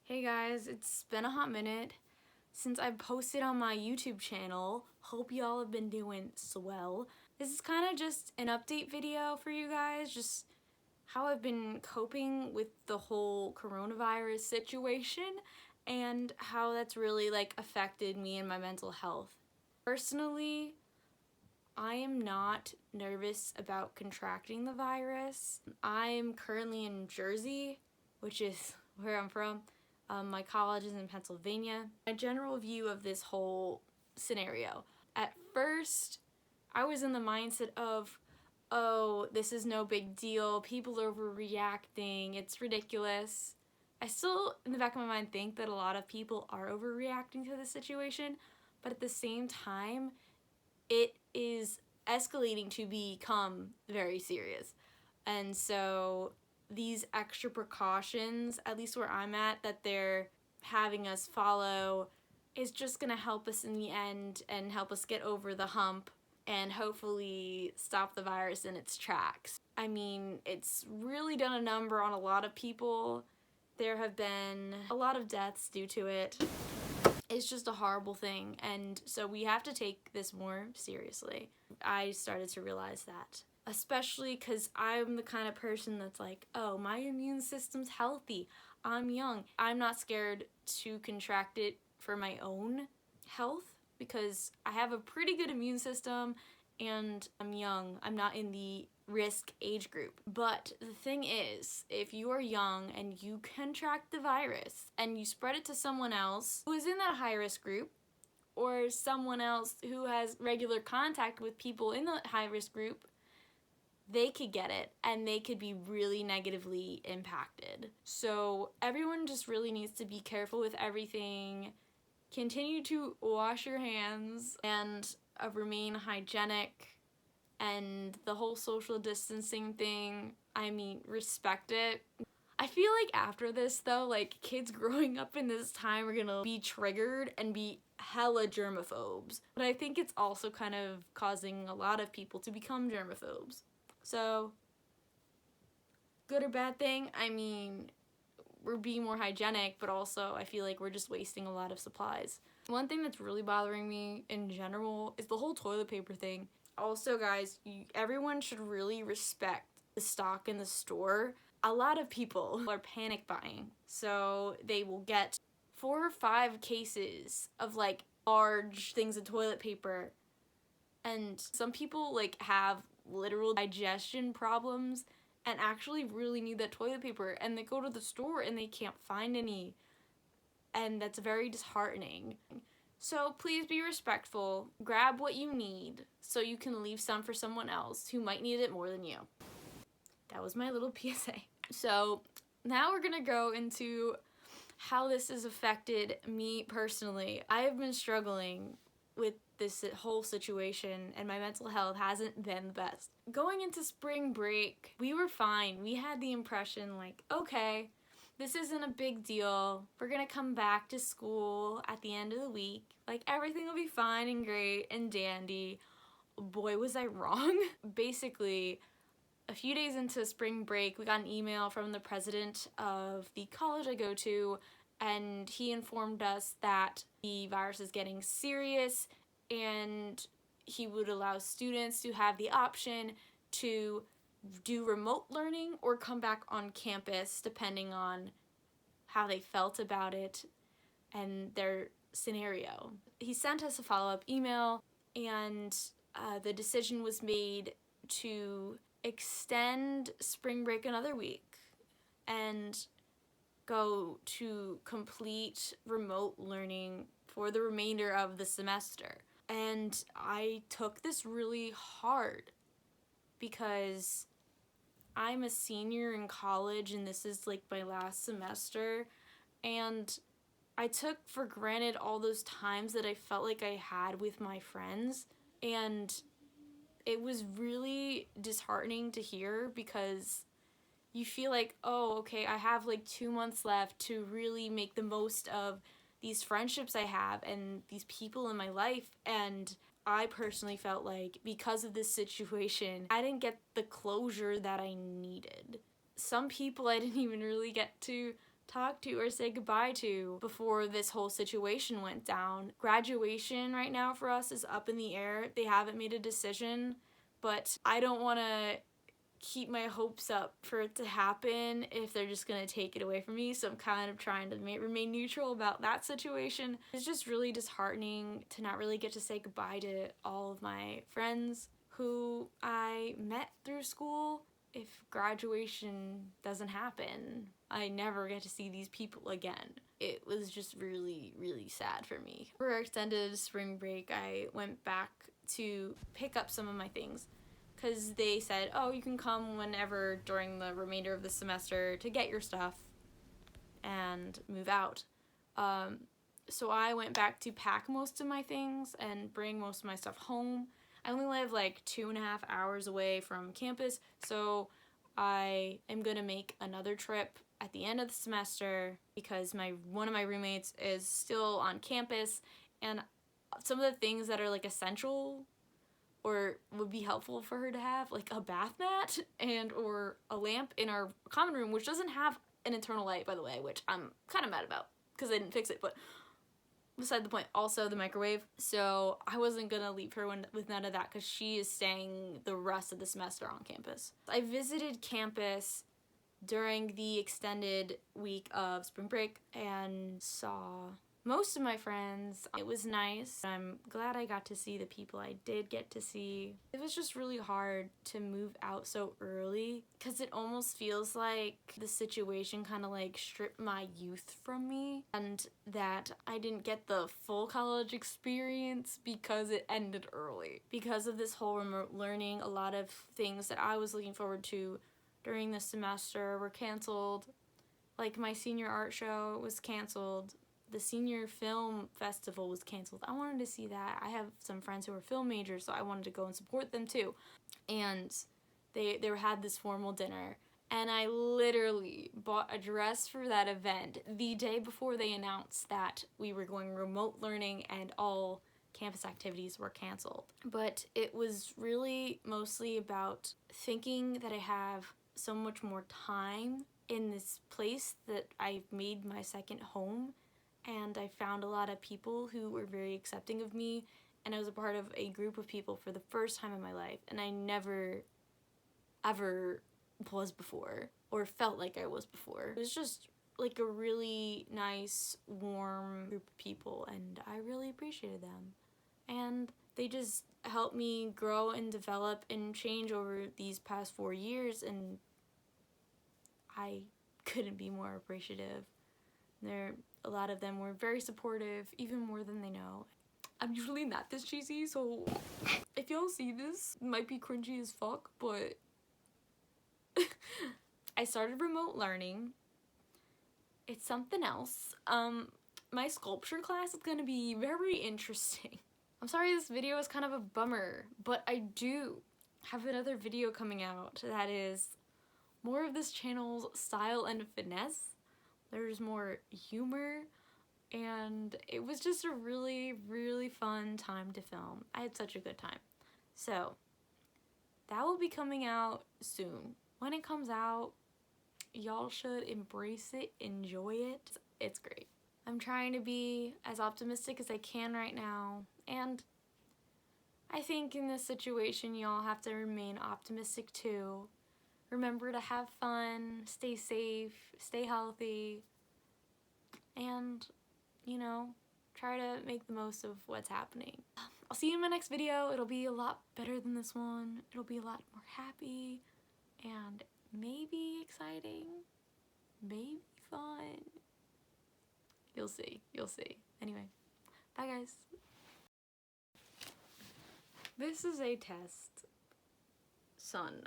Hey guys, it's been a hot minute since I've posted on my YouTube channel. Hope y'all have been doing swell. This is kind of just an update video for you guys, just how I've been coping with the whole coronavirus situation and how that's really affected me and my mental health. Personally, I am not nervous about contracting the virus. I'm currently in Jersey, which is where I'm from. My college is in Pennsylvania. My general view of this whole scenario. At first, I was in the mindset of, oh, this is no big deal. People are overreacting. It's ridiculous. I still, in the back of my mind, think that a lot of people are overreacting to the situation, but at the same time, it is escalating to become very serious. And so these extra precautions, at least where I'm at, that they're having us follow is just gonna help us in the end and help us get over the hump and hopefully stop the virus in its tracks. I mean, it's really done a number on a lot of people. There have been a lot of deaths due to it. It's just a horrible thing, and so we have to take this more seriously. I started to realize that, especially because I'm the kind of person that's like, oh, my immune system's healthy, I'm young. I'm not scared to contract it for my own health because I have a pretty good immune system and I'm young. I'm not in the risk age group. But the thing is, if you are young and you contract the virus and you spread it to someone else who is in that high risk group, or someone else who has regular contact with people in the high risk group, they could get it and they could be really negatively impacted. So everyone just really needs to be careful with everything. Continue to wash your hands and remain hygienic, and the whole social distancing thing, I mean, respect it. I feel like after this though, kids growing up in this time are gonna be triggered and be hella germaphobes. But I think it's also kind of causing a lot of people to become germaphobes. So, good or bad thing, I mean, we're being more hygienic, but also I feel like we're just wasting a lot of supplies. One thing that's really bothering me in general is the whole toilet paper thing. Also, guys, everyone should really respect the stock in the store. A lot of people are panic buying, so they will get 4 or 5 cases of large things of toilet paper, and some people have literal digestion problems and actually really need that toilet paper, and they go to the store and they can't find any, and that's very disheartening. So please be respectful, grab what you need so you can leave some for someone else who might need it more than you. That was my little PSA. So now we're gonna go into how this has affected me personally. I have been struggling with this whole situation and my mental health hasn't been the best. Going into spring break, we were fine. We had the impression okay, this isn't a big deal. We're gonna come back to school at the end of the week. Everything will be fine and great and dandy. Boy, was I wrong. Basically, a few days into spring break, we got an email from the president of the college I go to, and he informed us that the virus is getting serious and he would allow students to have the option to do remote learning or come back on campus depending on how they felt about it and their scenario. He sent us a follow-up email, and the decision was made to extend spring break another week and go to complete remote learning for the remainder of the semester. And I took this really hard because I'm a senior in college and this is my last semester, and I took for granted all those times that I felt like I had with my friends, and it was really disheartening to hear because you feel oh, okay, I have 2 months left to really make the most of these friendships I have and these people in my life, and I personally felt because of this situation, I didn't get the closure that I needed. Some people I didn't even really get to talk to or say goodbye to before this whole situation went down. Graduation right now for us is up in the air. They haven't made a decision, but I don't want to keep my hopes up for it to happen if they're just gonna take it away from me, so I'm kind of trying to remain neutral about that situation. It's just really disheartening to not really get to say goodbye to all of my friends who I met through school. If graduation doesn't happen, I never get to see these people again. It was just really, really sad for me. For our extended spring break, I went back to pick up some of my things, because they said, oh, you can come whenever during the remainder of the semester to get your stuff and move out. So I went back to pack most of my things and bring most of my stuff home. I only live like 2.5 hours away from campus, so I am gonna make another trip at the end of the semester because one of my roommates is still on campus, and some of the things that are like essential or would be helpful for her to have, like a bath mat and or a lamp in our common room, which doesn't have an internal light, by the way, which I'm kind of mad about because they didn't fix it, but beside the point. Also the microwave, so I wasn't gonna leave her with none of that because she is staying the rest of the semester on campus. I visited campus during the extended week of spring break and saw most of my friends. It was nice. I'm glad I got to see the people I did get to see. It was just really hard to move out so early because it almost feels like the situation kind of like stripped my youth from me, and that I didn't get the full college experience because it ended early. Because of this whole remote learning, a lot of things that I was looking forward to during the semester were canceled. Like my senior art show was canceled. The senior film festival was canceled. I wanted to see that. I have some friends who are film majors, so I wanted to go and support them too. And they had this formal dinner, and I literally bought a dress for that event the day before they announced that we were going remote learning and all campus activities were canceled. But it was really mostly about thinking that I have so much more time in this place that I've made my second home, and I found a lot of people who were very accepting of me, and I was a part of a group of people for the first time in my life, and I never ever was before or felt like I was before. It was just like a really nice, warm group of people, and I really appreciated them. And they just helped me grow and develop and change over these past 4 years, and I couldn't be more appreciative. A lot of them were very supportive, even more than they know. I'm usually not this cheesy, so if y'all see this, it might be cringy as fuck, but I started remote learning. It's something else. My sculpture class is gonna be very interesting. I'm sorry this video is kind of a bummer, but I do have another video coming out that is more of this channel's style and finesse. There's more humor, and it was just a really, really fun time to film. I had such a good time. So, that will be coming out soon. When it comes out, y'all should embrace it, enjoy it. It's great. I'm trying to be as optimistic as I can right now, and I think in this situation, y'all have to remain optimistic too. Remember to have fun, stay safe, stay healthy, and, you know, try to make the most of what's happening. I'll see you in my next video. It'll be a lot better than this one. It'll be a lot more happy and maybe exciting, maybe fun. You'll see, you'll see. Anyway, bye guys. This is a test, son.